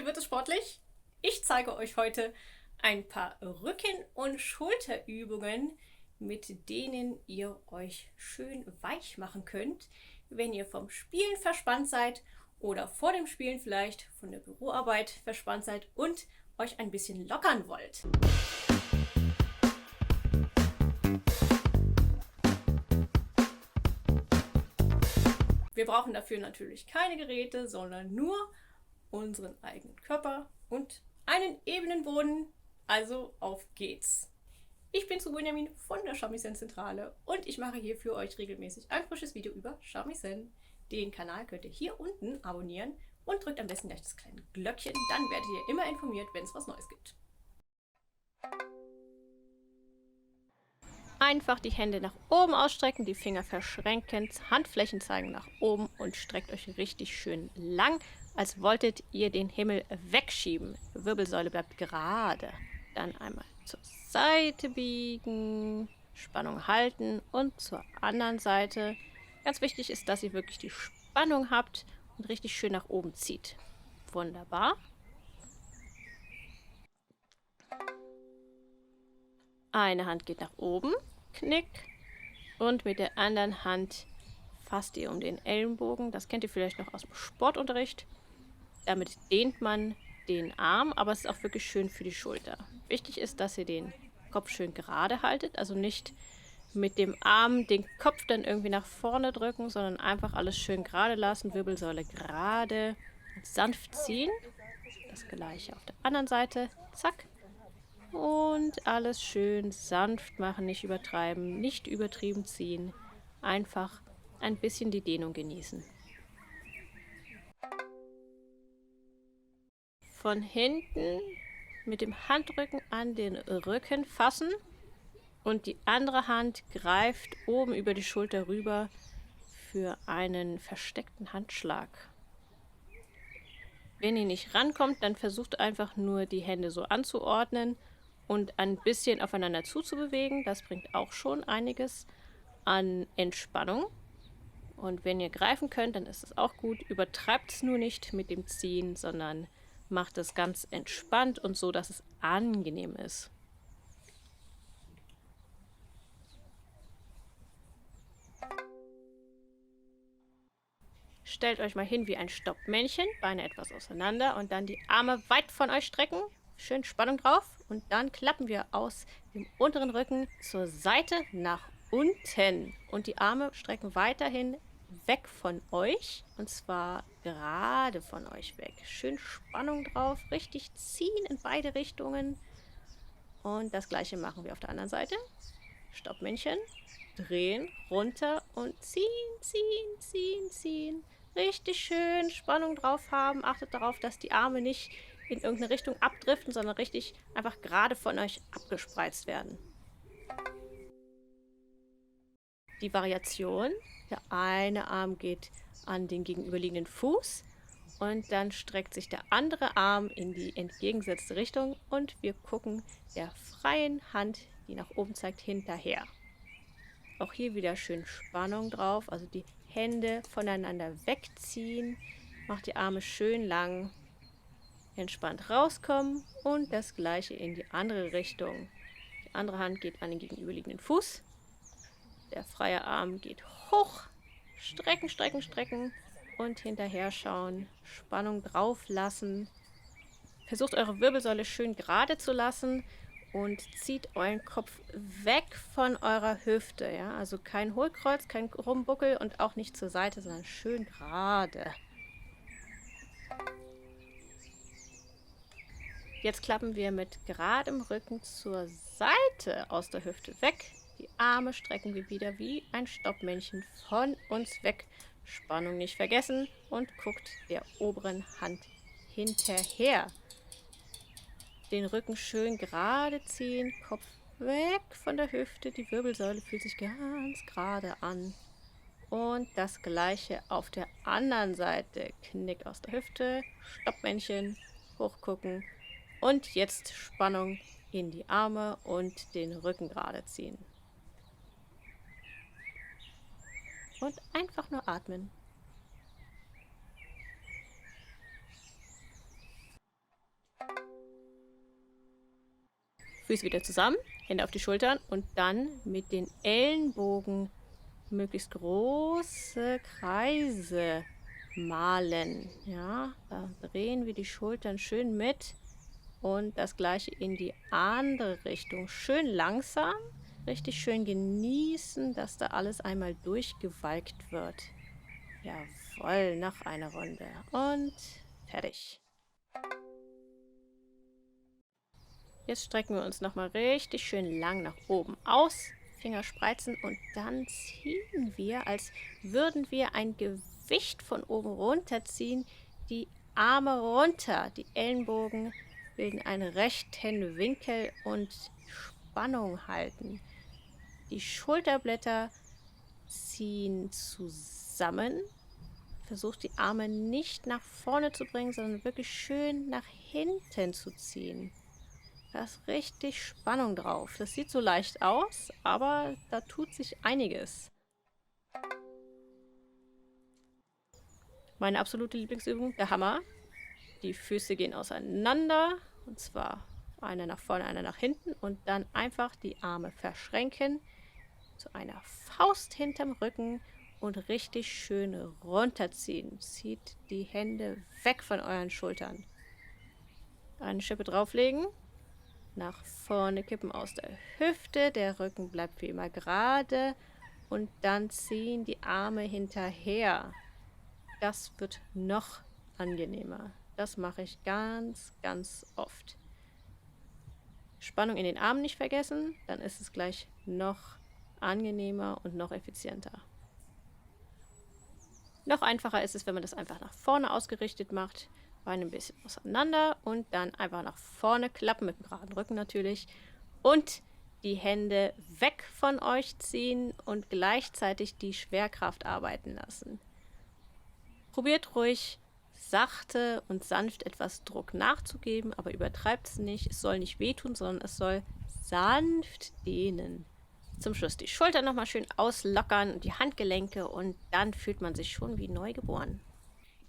Heute wird es sportlich. Ich zeige euch heute ein paar Rücken- und Schulterübungen, mit denen ihr euch schön weich machen könnt, wenn ihr vom Spielen verspannt seid oder vor dem Spielen vielleicht von der Büroarbeit verspannt seid und euch ein bisschen lockern wollt. Wir brauchen dafür natürlich keine Geräte, sondern nur unseren eigenen Körper und einen ebenen Boden. Also auf geht's! Ich bin Benjamin von der Shamisen-Zentrale und ich mache hier für euch regelmäßig ein frisches Video über Shamisen. Den Kanal könnt ihr hier unten abonnieren und drückt am besten gleich das kleine Glöckchen, dann werdet ihr immer informiert, wenn es was Neues gibt. Einfach die Hände nach oben ausstrecken, die Finger verschränken, Handflächen zeigen nach oben und streckt euch richtig schön lang, als wolltet ihr den Himmel wegschieben. Wirbelsäule bleibt gerade. Dann einmal zur Seite biegen, Spannung halten und zur anderen Seite. Ganz wichtig ist, dass ihr wirklich die Spannung habt und richtig schön nach oben zieht. Wunderbar. Eine Hand geht nach oben, Knick, und mit der anderen Hand fasst ihr um den Ellenbogen. Das kennt ihr vielleicht noch aus dem Sportunterricht. Damit dehnt man den Arm, aber es ist auch wirklich schön für die Schulter. Wichtig ist, dass ihr den Kopf schön gerade haltet, also nicht mit dem Arm den Kopf dann irgendwie nach vorne drücken, sondern einfach alles schön gerade lassen, Wirbelsäule gerade, sanft ziehen. Das gleiche auf der anderen Seite, zack. Und alles schön sanft machen, nicht übertreiben, nicht übertrieben ziehen. Einfach ein bisschen die Dehnung genießen. Von hinten mit dem Handrücken an den Rücken fassen und die andere Hand greift oben über die Schulter rüber für einen versteckten Handschlag. Wenn ihr nicht rankommt, dann versucht einfach nur die Hände so anzuordnen und ein bisschen aufeinander zuzubewegen. Das bringt auch schon einiges an Entspannung. Und wenn ihr greifen könnt, dann ist es auch gut. Übertreibt es nur nicht mit dem Ziehen, sondern macht es ganz entspannt und so, dass es angenehm ist. Stellt euch mal hin wie ein Stoppmännchen, Beine etwas auseinander und dann die Arme weit von euch strecken. Schön Spannung drauf und dann klappen wir aus dem unteren Rücken zur Seite nach unten und die Arme strecken weiterhin weg von euch und zwar gerade von euch weg. Schön Spannung drauf, richtig ziehen in beide Richtungen und das gleiche machen wir auf der anderen Seite. Stoppmännchen, drehen, runter und ziehen, ziehen, ziehen, ziehen. Richtig schön Spannung drauf haben. Achtet darauf, dass die Arme nicht in irgendeine Richtung abdriften, sondern richtig einfach gerade von euch abgespreizt werden. Die Variation, der eine Arm geht an den gegenüberliegenden Fuß und dann streckt sich der andere Arm in die entgegengesetzte Richtung und wir gucken der freien Hand, die nach oben zeigt, hinterher. Auch hier wieder schön Spannung drauf, also die Hände voneinander wegziehen, macht die Arme schön lang, entspannt rauskommen und das gleiche in die andere Richtung. Die andere Hand geht an den gegenüberliegenden Fuß, der freie Arm geht hoch, strecken, strecken, strecken und hinterher schauen, Spannung drauf lassen. Versucht eure Wirbelsäule schön gerade zu lassen und zieht euren Kopf weg von eurer Hüfte. Ja? Also kein Hohlkreuz, kein Rumbuckel und auch nicht zur Seite, sondern schön gerade. Jetzt klappen wir mit geradem Rücken zur Seite aus der Hüfte weg. Die Arme strecken wir wieder wie ein Stoppmännchen von uns weg. Spannung nicht vergessen und guckt der oberen Hand hinterher. Den Rücken schön gerade ziehen, Kopf weg von der Hüfte, die Wirbelsäule fühlt sich ganz gerade an. Und das gleiche auf der anderen Seite. Knick aus der Hüfte, Stoppmännchen, hochgucken und jetzt Spannung in die Arme und den Rücken gerade ziehen. Und einfach nur atmen. Füße wieder zusammen, Hände auf die Schultern und dann mit den Ellenbogen möglichst große Kreise malen. Ja, da drehen wir die Schultern schön mit und das gleiche in die andere Richtung. Schön langsam, richtig schön genießen, dass da alles einmal durchgewalkt wird. Jawohl, noch eine Runde und fertig. Jetzt strecken wir uns nochmal richtig schön lang nach oben aus, Finger spreizen und dann ziehen wir, als würden wir ein Gewicht von oben runterziehen, die Arme runter. Die Ellenbogen bilden einen rechten Winkel und Spannung halten. Die Schulterblätter ziehen zusammen. Versucht die Arme nicht nach vorne zu bringen, sondern wirklich schön nach hinten zu ziehen. Da ist richtig Spannung drauf. Das sieht so leicht aus, aber da tut sich einiges. Meine absolute Lieblingsübung, der Hammer. Die Füße gehen auseinander, und zwar eine nach vorne, eine nach hinten und dann einfach die Arme verschränken zu einer Faust hinterm Rücken und richtig schön runterziehen. Zieht die Hände weg von euren Schultern. Eine Schippe drauflegen. Nach vorne kippen aus der Hüfte, der Rücken bleibt wie immer gerade und dann ziehen die Arme hinterher. Das wird noch angenehmer. Das mache ich ganz, ganz oft. Spannung in den Armen nicht vergessen, dann ist es gleich noch angenehmer und noch effizienter. Noch einfacher ist es, wenn man das einfach nach vorne ausgerichtet macht. Beine ein bisschen auseinander und dann einfach nach vorne klappen, mit dem geraden Rücken natürlich. Und die Hände weg von euch ziehen und gleichzeitig die Schwerkraft arbeiten lassen. Probiert ruhig sachte und sanft etwas Druck nachzugeben, aber übertreibt es nicht. Es soll nicht wehtun, sondern es soll sanft dehnen. Zum Schluss die Schultern nochmal schön auslockern und die Handgelenke und dann fühlt man sich schon wie neugeboren.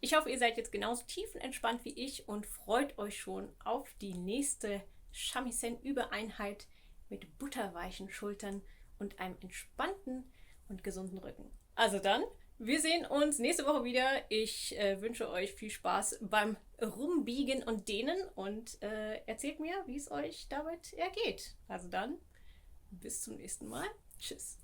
Ich hoffe, ihr seid jetzt genauso tiefenentspannt wie ich und freut euch schon auf die nächste Shamisen-Übeeinheit mit butterweichen Schultern und einem entspannten und gesunden Rücken. Also dann, wir sehen uns nächste Woche wieder. Ich wünsche euch viel Spaß beim Rumbiegen und Dehnen und erzählt mir, wie es euch damit ergeht. Also dann, bis zum nächsten Mal. Tschüss.